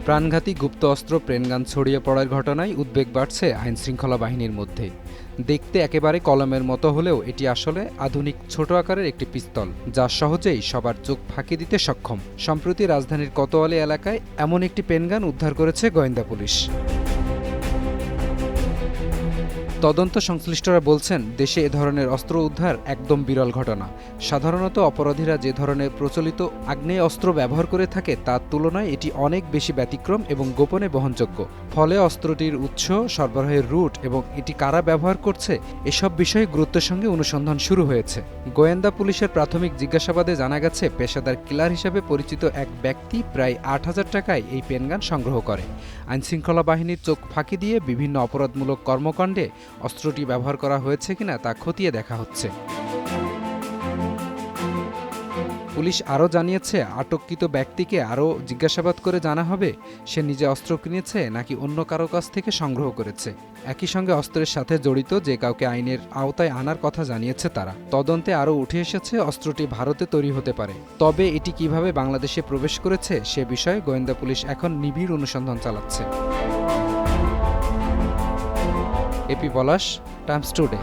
প্রাণঘাতী গুপ্ত অস্ত্র পেনগান ছড়িয়ে পড়ার ঘটনায় উদ্বেগ বাড়ছে আইনশৃঙ্খলা বাহিনীর মধ্যে। দেখতে একেবারে কলমের মতো হলেও এটি আসলে আধুনিক ছোট আকারের একটি পিস্তল, যা সহজেই সবার চোখ ফাঁকি দিতে সক্ষম। সম্প্রতি রাজধানীর কোতোয়ালি এলাকায় এমন একটি পেনগান উদ্ধার করেছে গোয়েন্দা পুলিশ। তদন্ত সংশ্লিষ্টরা বলছেন, দেশে এ ধরনের অস্ত্র উদ্ধার একদম বিরল ঘটনা। সাধারণত অপরাধীরা যে ধরনের প্রচলিত আগ্নেয় অস্ত্র ব্যবহার করে থাকে তার তুলনায় এটি অনেক বেশি ব্যতিক্রম এবং গোপনে বহনযোগ্য। ফলে অস্ত্রটির উৎস, সরবরাহের রুট এবং এটি কারা ব্যবহার করছে এসব বিষয়ে গুরুত্বের সঙ্গে অনুসন্ধান শুরু হয়েছে। গোয়েন্দা পুলিশের প্রাথমিক জিজ্ঞাসাবাদে জানা গেছে, পেশাদার কিলার হিসেবে পরিচিত এক ব্যক্তি প্রায় ৮,০০০ টাকায় এই পেনগান সংগ্রহ করে। আইনশৃঙ্খলা বাহিনীর চোখ ফাঁকি দিয়ে বিভিন্ন অপরাধমূলক কর্মকাণ্ডে অস্ত্রটি ব্যবহার করা হয়েছে কিনা তা খতিয়ে দেখা হচ্ছে। পুলিশ আরও জানিয়েছে, আটককৃত ব্যক্তিকে আরও জিজ্ঞাসাবাদ করে জানা হবে সে নিজে অস্ত্র কিনেছে নাকি অন্য কারো কাছ থেকে সংগ্রহ করেছে। একই সঙ্গে অস্ত্রের সাথে জড়িত যে কাউকে আইনের আওতায় আনার কথা জানিয়েছে তারা। তদন্তে আরও উঠে এসেছে, অস্ত্রটি ভারতে তৈরি হতে পারে, তবে এটি কিভাবে বাংলাদেশে প্রবেশ করেছে সে বিষয়ে গোয়েন্দা পুলিশ এখন নিবিড় অনুসন্ধান চালাচ্ছে। এপি পলাশ, টাইমস টুডে।